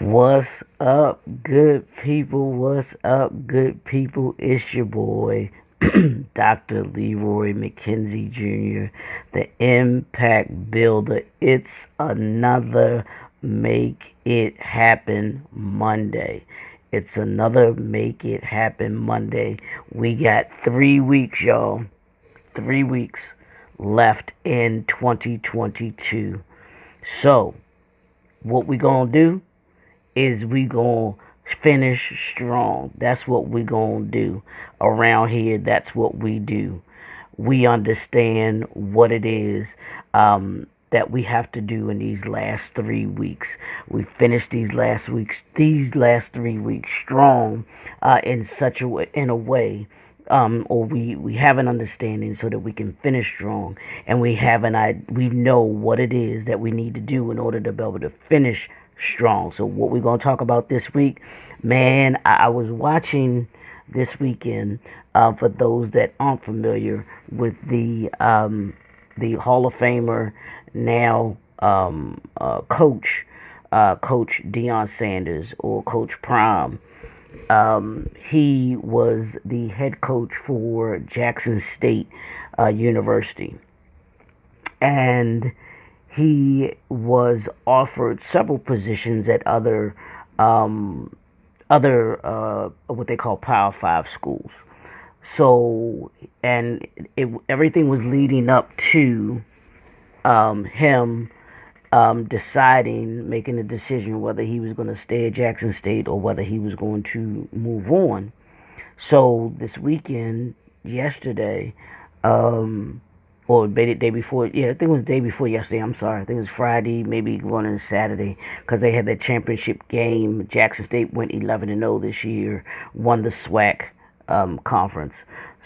What's up, good people? What's up, good people? It's your boy, Dr. Leroy McKenzie Jr., the Impact Builder. It's another Make It Happen Monday. It's another Make It Happen Monday. We got 3 weeks, y'all. 3 weeks left in 2022. So, what we gonna do is we gonna finish strong. That's what we gonna do around here. That's what we do. We understand what it is that we have to do in these last 3 weeks. We finished these last 3 weeks strong in such a way, or we have an understanding so that we can finish strong, and we know what it is that we need to do in order to be able to finish strong. So what we're going to talk about this week, man, I was watching this weekend, for those that aren't familiar with the Hall of Famer now, Coach Deion Sanders, or Coach Prime. He was the head coach for Jackson State University, and he was offered several positions at other what they call Power Five schools. So, and everything was leading up to him making a decision whether he was going to stay at Jackson State or whether he was going to move on. So this weekend, yesterday, um, or the day before, yeah, I think it was the day before yesterday. I'm sorry, I think it was Friday, maybe going into Saturday, because they had that championship game. Jackson State went 11-0 this year, won the SWAC conference.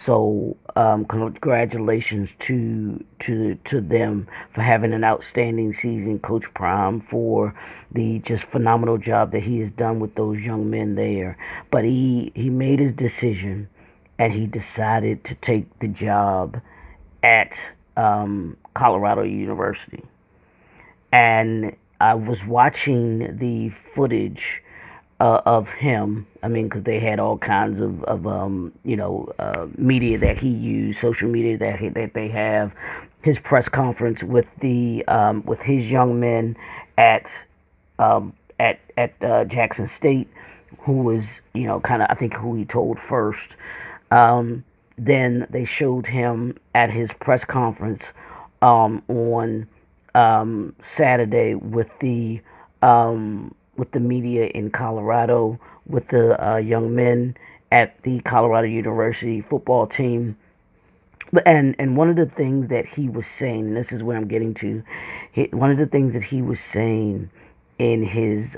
So congratulations to them for having an outstanding season. Coach Prime, for the just phenomenal job that he has done with those young men there. But he made his decision, and he decided to take the job at Colorado University. And I was watching the footage of him. I mean, because they had all kinds of media that he used, social media that they have. His press conference with his young men at Jackson State, who was, kind of, I think, who he told first. Then they showed him at his press conference on Saturday with the media in Colorado, with the young men at the Colorado University football team. And one of the things that he was saying, and this is where I'm getting to, one of the things that he was saying in his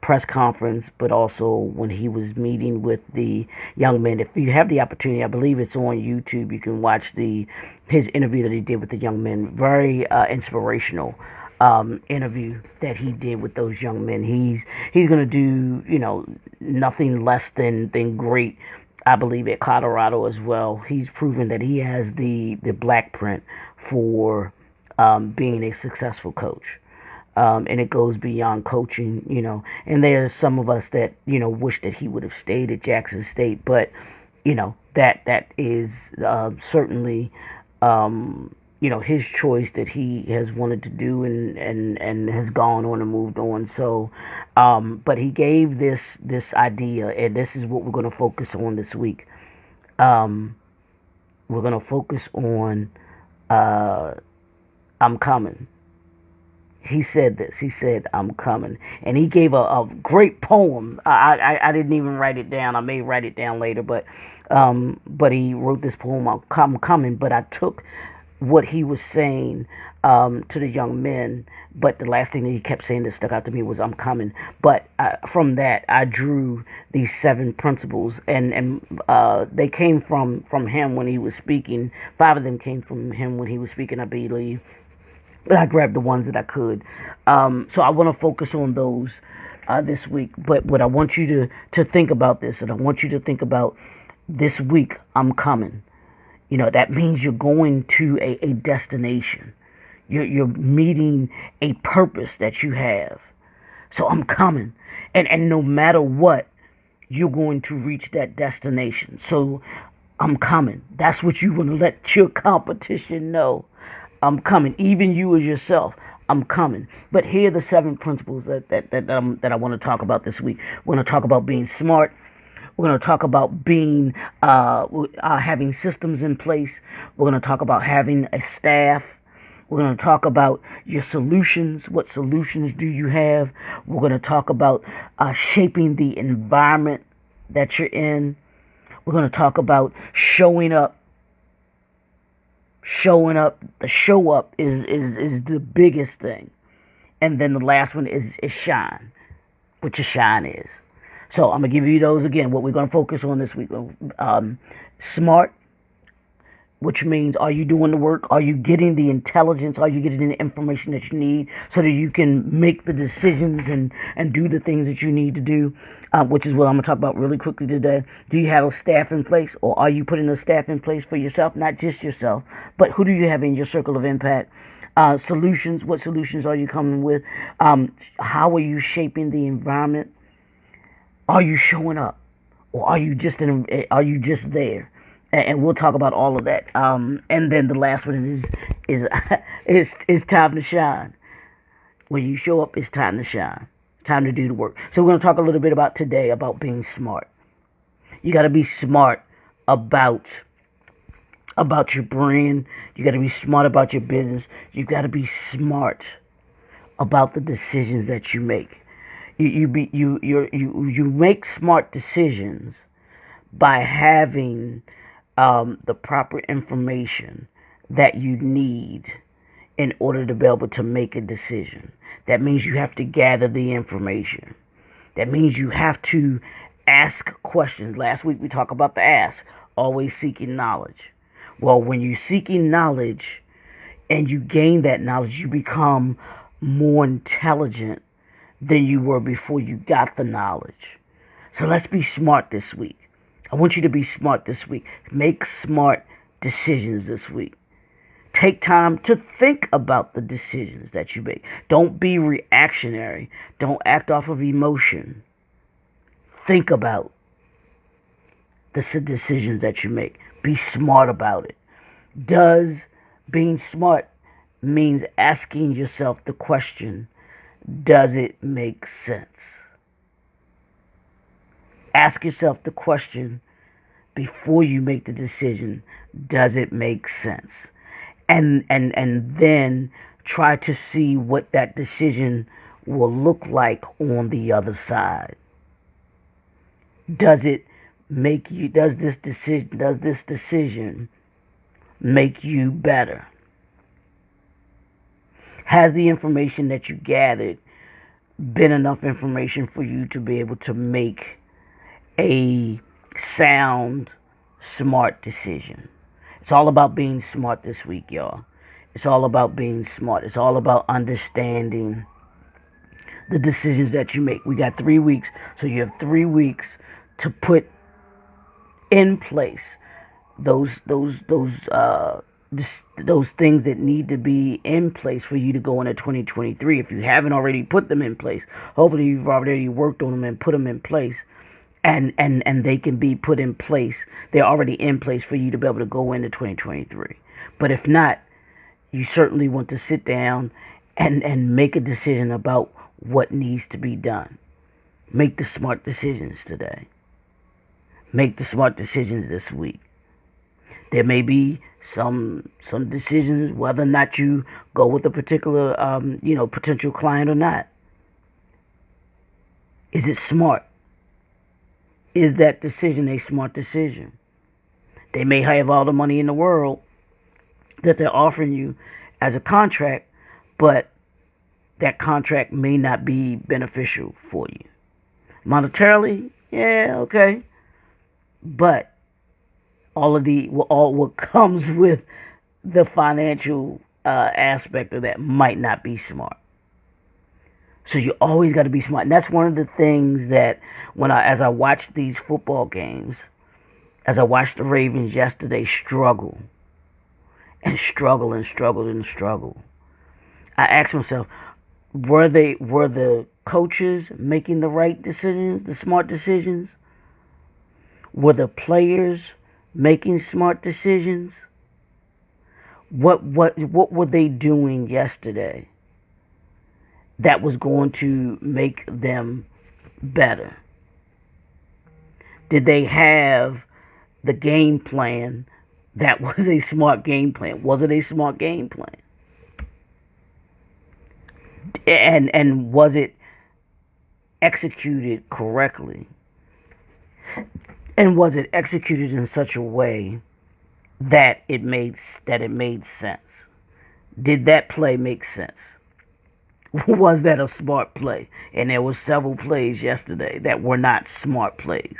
press conference, but also when he was meeting with the young men. If you have the opportunity, I believe it's on YouTube. You can watch his interview that he did with the young men. Very inspirational interview that he did with those young men. He's gonna do nothing less than great, I believe, at Colorado as well. He's proven that he has the black print for being a successful coach. And it goes beyond coaching. And there's some of us that, wish that he would have stayed at Jackson State, but, that is certainly, his choice that he has wanted to do, and has gone on and moved on. So, but he gave this idea, and this is what we're going to focus on this week. We're going to focus on, I'm coming. He said this. He said, "I'm coming," and he gave a great poem. I didn't even write it down. I may write it down later, but he wrote this poem. I'm coming. But I took what he was saying to the young men. But the last thing that he kept saying that stuck out to me was, "I'm coming." But from that, I drew these 7 principles, and they came from him when he was speaking. 5 of them came from him when he was speaking, I believe. But I grabbed the ones that I could. So I want to focus on those this week. But what I want you to think about this, and I want you to think about this week, I'm coming. That means you're going to a destination. You're meeting a purpose that you have. So I'm coming. And no matter what, you're going to reach that destination. So I'm coming. That's what you want to let your competition know. I'm coming. Even you as yourself. I'm coming. But here are the 7 principles that I want to talk about this week. We're going to talk about being smart. We're going to talk about being having systems in place. We're going to talk about having a staff. We're going to talk about your solutions. What solutions do you have? We're going to talk about shaping the environment that you're in. We're going to talk about showing up. Showing up. The show up is the biggest thing. And then the last one is shine. What your shine is. So I'm going to give you those again. What we're going to focus on this week. Smart, which means, are you doing the work? Are you getting the intelligence? Are you getting the information that you need so that you can make the decisions and do the things that you need to do, which is what I'm going to talk about really quickly today. Do you have a staff in place, or are you putting a staff in place for yourself? Not just yourself, but who do you have in your circle of impact? Solutions, what solutions are you coming with? How are you shaping the environment? Are you showing up, or are you just there? And we'll talk about all of that. And then the last one is time to shine. When you show up, it's time to shine. Time to do the work. So we're going to talk a little bit about today about being smart. You got to be smart about your brand. You got to be smart about your business. You got to be smart about the decisions that you make. You make smart decisions by having the proper information that you need in order to be able to make a decision. That means you have to gather the information. That means you have to ask questions. Last week we talked about the ask, always seeking knowledge. Well, when you're seeking knowledge and you gain that knowledge, you become more intelligent than you were before you got the knowledge. So let's be smart this week. I want you to be smart this week. Make smart decisions this week. Take time to think about the decisions that you make. Don't be reactionary. Don't act off of emotion. Think about the decisions that you make. Be smart about it. Does being smart means asking yourself the question, does it make sense? Ask yourself the question before you make the decision, does it make sense? And then try to see what that decision will look like on the other side. Does this decision make you better? Has the information that you gathered been enough information for you to be able to make a sound, smart decision? It's all about being smart this week, y'all. It's all about being smart. It's all about understanding the decisions that you make. We got 3 weeks, so you have 3 weeks to put in place those things that need to be in place for you to go into 2023. If you haven't already put them in place, hopefully you've already worked on them and put them in place. And they can be put in place. They're already in place for you to be able to go into 2023. But if not, you certainly want to sit down and make a decision about what needs to be done. Make the smart decisions today. Make the smart decisions this week. There may be some decisions whether or not you go with a particular potential client or not. Is it smart? Is that decision a smart decision? They may have all the money in the world that they're offering you as a contract, but that contract may not be beneficial for you. Monetarily, yeah, okay. But all what comes with the financial aspect of that might not be smart. So you always got to be smart. And that's one of the things that as I watched these football games, as I watched the Ravens yesterday struggle, I asked myself, were the coaches making the right decisions, the smart decisions? Were the players making smart decisions? What were they doing yesterday that was going to make them better? Did they have the game plan that was a smart game plan? Was it a smart game plan? And was it executed correctly? And was it executed in such a way that it made sense? Did that play make sense? Was that a smart play? And there were several plays yesterday that were not smart plays.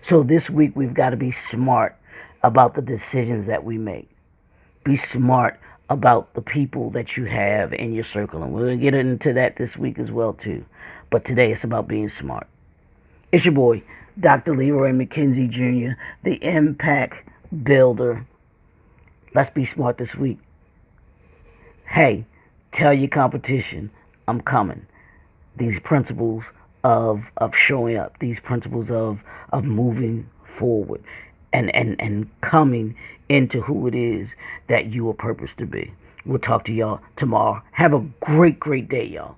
So this week we've got to be smart about the decisions that we make. Be smart about the people that you have in your circle. And we're going to get into that this week as well too. But today it's about being smart. It's your boy, Dr. Leroy McKenzie Jr., the Impact Builder. Let's be smart this week. Hey, tell your competition I'm coming. These principles of showing up, these principles of moving forward and coming into who it is that you are purposed to be. We'll talk to y'all tomorrow. Have a great day, y'all.